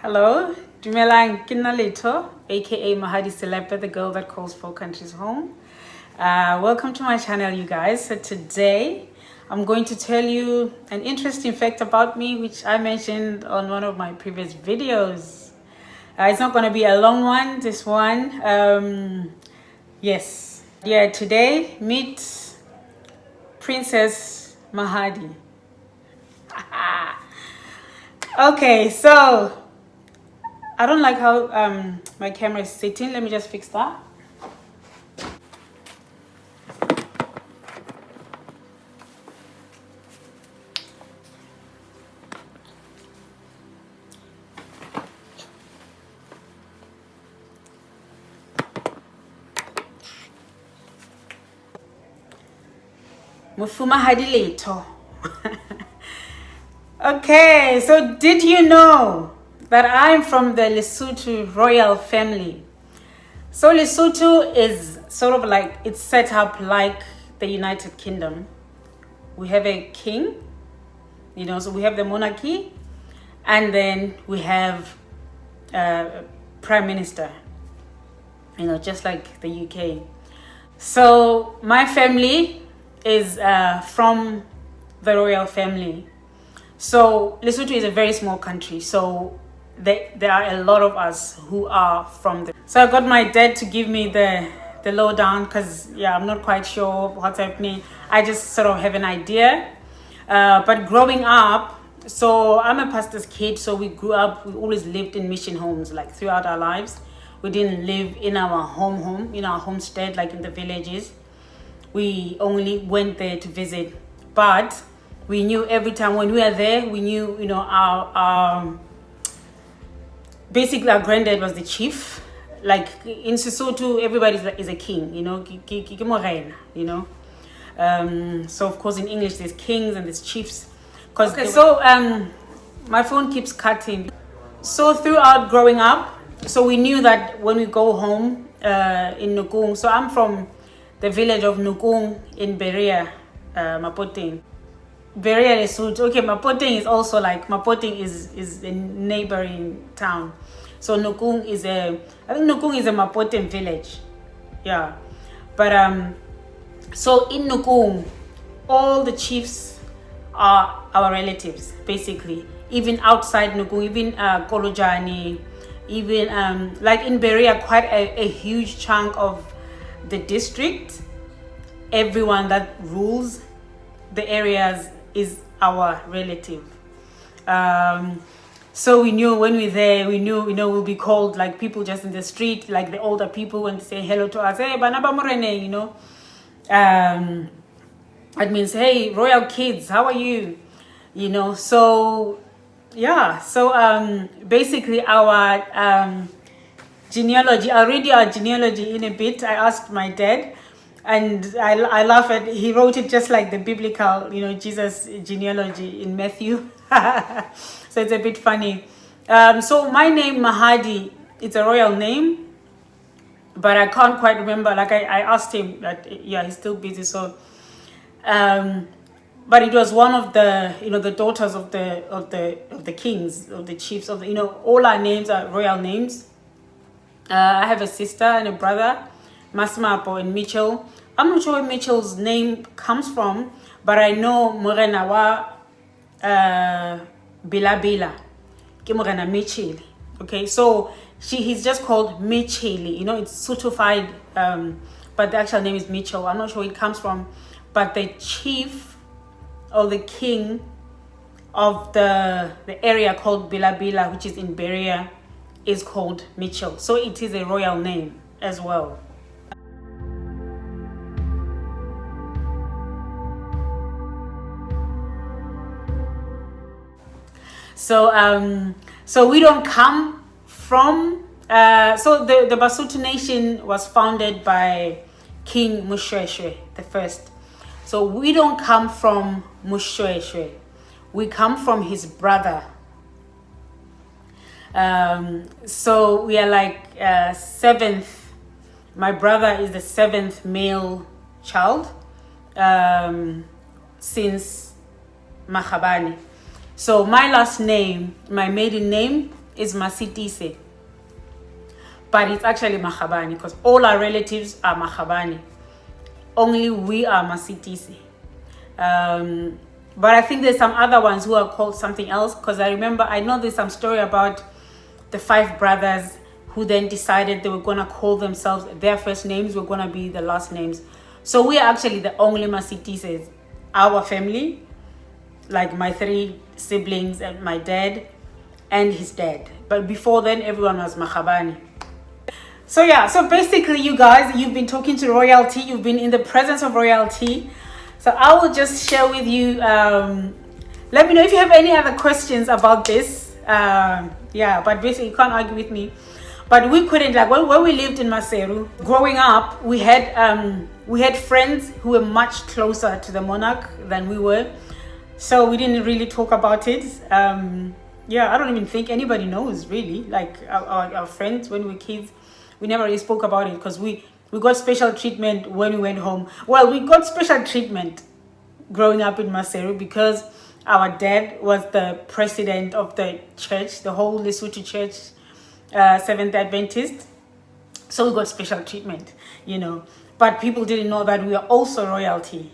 Hello, Dumelang Kinalito, aka Mahali Selepe, the girl that calls four countries home. Welcome to my channel, you guys. So today I'm going to tell you an interesting fact about me, which I mentioned on one of my previous videos. It's not going to be a long one, this one. Yes. Yeah, today, meet Princess Mahali. Okay, so I don't like how my camera is sitting. Let me just fix that. Mufumahadi letho. Okay, so did you know that I'm from the Lesotho royal family? So Lesotho is sort of like, it's set up like the United Kingdom. We have a king, so we have the monarchy, and then we have prime minister, just like the UK. So my family is from the royal family. So Lesotho is a very small country, so there are a lot of us who are from there. So I got my dad to give me the lowdown, because I'm not quite sure what's happening. I just sort of have an idea. But growing up, so I'm a pastor's kid, so we always lived in mission homes, like throughout our lives. We didn't live in our home, in our homestead, like in the villages. We only went there to visit. But we knew every time when we were there, we knew, our basically our granddad was the chief. Like in Sesotho, everybody is a king, So of course in English there's kings and there's chiefs. My phone keeps cutting. So throughout growing up, so we knew that when we go home in Nukung, so I'm from the village of Nukung in Berea, Mapoteng. Berea Lesotho. Okay, Mapoteng is also like, Mapoteng is a neighboring town. So Nukung is I think Nukung is a Mapoteng village. Yeah. But so in Nukung, all the chiefs are our relatives, basically. Even outside Nukung, even Kolojani, even like in Berea, quite a huge chunk of the district, everyone that rules the areas is our relative. So we knew when we're there, we'll be called, like people just in the street, like the older people, when they say hello to us, hey, Banaba Morene, it means, hey, royal kids, how are you? So yeah, so basically our genealogy, I'll read you our genealogy in a bit. I asked my dad, and I laugh at, he wrote it just like the biblical, Jesus genealogy in Matthew. So it's a bit funny. So my name Mahadi, it's a royal name, but I can't quite remember. Like I asked him that, he's still busy. So, but it was one of the, the daughters of the kings, of the chiefs, of the, all our names are royal names. I have a sister and a brother, Masmapo and Mitchell. I'm not sure where Mitchell's name comes from, but I know Morenawa Bila Bila. Morena Mitchell. Okay, so he's just called Mitchell. It's Sothofied, but the actual name is Mitchell. I'm not sure where it comes from, but the chief or the king of the area called Bila Bila, which is in Berea, is called Mitchell. So it is a royal name as well. So we don't come from, so the Basotho nation was founded by King Moshoeshoe the first. So we don't come from Moshoeshoe. We come from his brother. So we are like seventh. My brother is the seventh male child since Makhabane. So my last name, my maiden name, is Masitise, but it's actually Makhabane because all our relatives are Makhabane. Only we are Masitise. But I think there's some other ones who are called something else, because I know there's some story about the 5 brothers who then decided they were going to call themselves, their first names were going to be the last names. So we are actually the only Masitises, our family, like my 3 siblings and my dad and his dad. But before then, everyone was Makhabane. So yeah, so basically you guys, you've been talking to royalty, you've been in the presence of royalty. So I will just share with you, let me know if you have any other questions about this. Yeah, but basically you can't argue with me. But we couldn't, like when we lived in Maseru, growing up, we had friends who were much closer to the monarch than we were. So we didn't really talk about it. Yeah, I don't even think anybody knows really, like our friends when we were kids. We never really spoke about it because we got special treatment when we went home. Well, we got special treatment growing up in Maseru because our dad was the president of the church, the whole Lesotho church, Seventh Adventist. So we got special treatment, you know. But people didn't know that we are also royalty.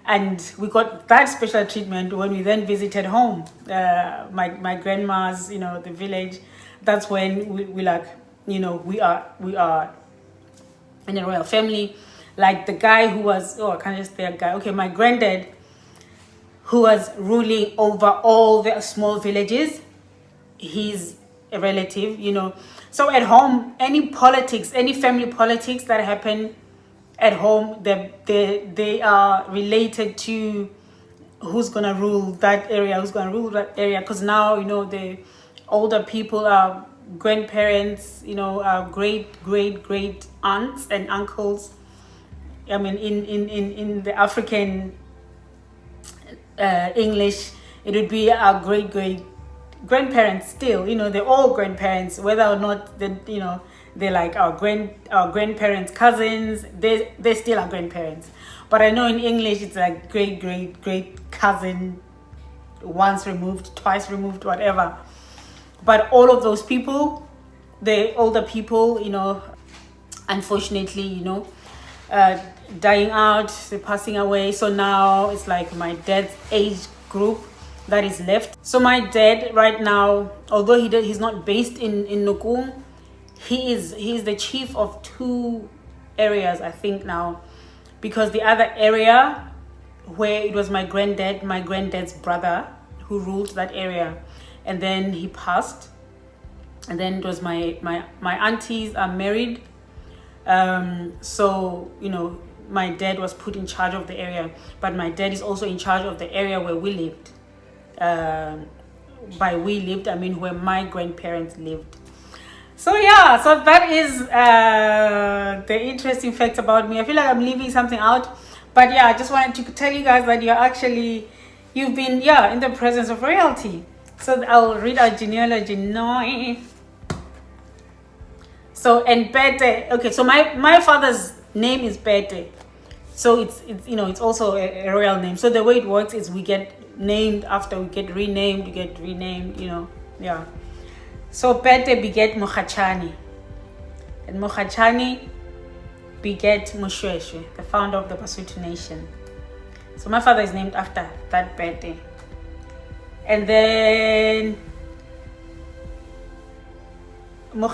And we got that special treatment when we then visited home. My grandma's, you know, the village. That's when we like, you know, we are in a royal family. Like the guy who was, I can't just say a guy. Okay, my granddad, who was ruling over all the small villages, he's a relative, you know. So at home, any politics, any family politics that happen at home, they are related to who's gonna rule that area, because now, you know, the older people are grandparents, you know, great aunts and uncles. I mean, in the African English, it would be our great grandparents still, you know, they're all grandparents, whether or not they, you know, they're like our grandparents' cousins, they're still our grandparents. But I know in English it's like great cousin, once removed, twice removed, whatever. But all of those people, the older people, you know, unfortunately, you know, dying out, they're passing away. So now it's like my dad's age group that is left. So my dad right now, although he's not based in Nukung, he's the chief of 2 areas, I think now, because the other area where it was my granddad's brother who ruled that area, and then he passed, and then it was my aunties are married, so, you know, my dad was put in charge of the area, but my dad is also in charge of the area where we lived. By we lived, I mean where my grandparents lived. So yeah, so that is the interesting facts about me. I feel like I'm leaving something out, but yeah, I just wanted to tell you guys that you've been in the presence of royalty. So I'll read our genealogy now. So, and Bete, okay, so my father's name is Bete. So it's you know, it's also a royal name. So the way it works is we get named after we get renamed, you know, yeah. So Bete beget Mokhachani, and Mokhachani beget Moshweshwe, the founder of the Basotho nation. So my father is named after that Bete. And then the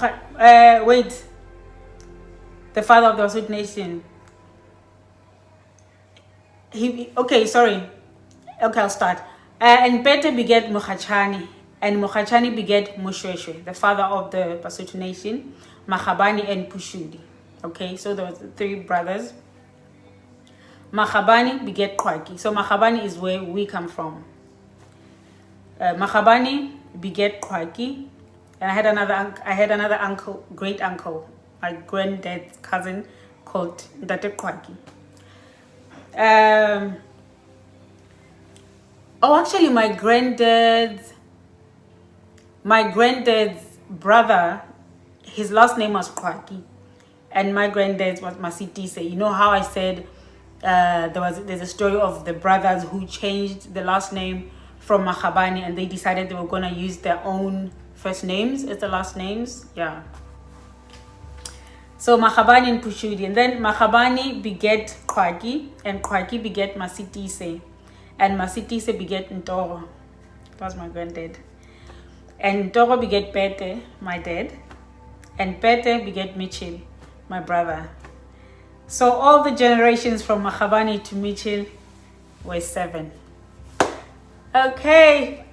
father of the Basotho nation. I'll start. And Bete beget Mokhachani, and Mokhachani beget Moshweshwe, the father of the Basotho nation, Makhabane and Pushudi. Okay, so there was 3 brothers. Makhabane beget Kwaki. So Makhabane is where we come from. Makhabane beget Kwaki, and I had another uncle, great uncle, my granddad's cousin, called Ndate Kwaki. Actually, my granddad's brother, his last name was Kwaki, and my granddad's was Masitise. You know how I said there's a story of the brothers who changed the last name from Makhabane, and they decided they were going to use their own first names as the last names. Yeah. So Makhabane and Pushudi. And then Makhabane beget Qwaki, and Qwaki beget Masitise. And Masitise beget Ntoro. That was my granddad. And Ntoro beget Pete, my dad. And Pete beget Mitchell, my brother. So all the generations from Makhabane to Mitchell were 7. Okay.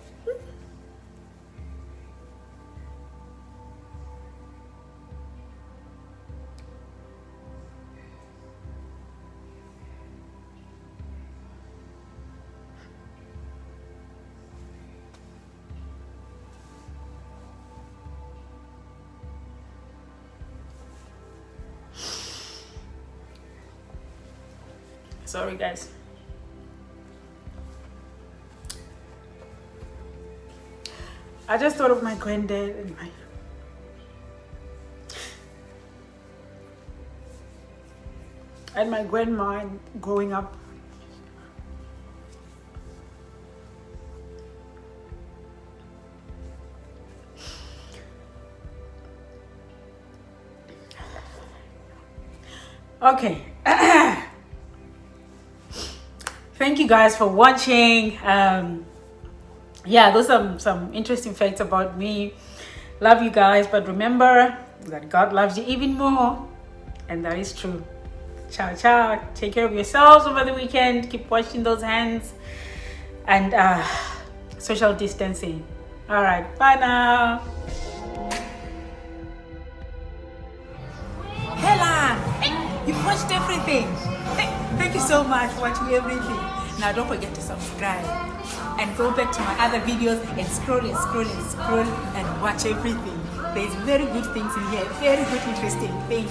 Sorry, guys. I just thought of my granddad and my grandma growing up. Okay. Thank you guys for watching. Yeah, those are some interesting facts about me. Love you guys, but remember that God loves you even more, and that is true. Ciao, ciao. Take care of yourselves over the weekend. Keep washing those hands and social distancing. All right, bye now. Hella, you've watched everything. Thank you so much for watching everything. Now don't forget to subscribe and go back to my other videos and scroll and scroll and scroll and watch everything. There's very good things in here, very good interesting things.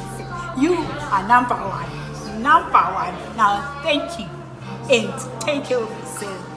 You are number one. Number one. Now thank you and take care of yourself.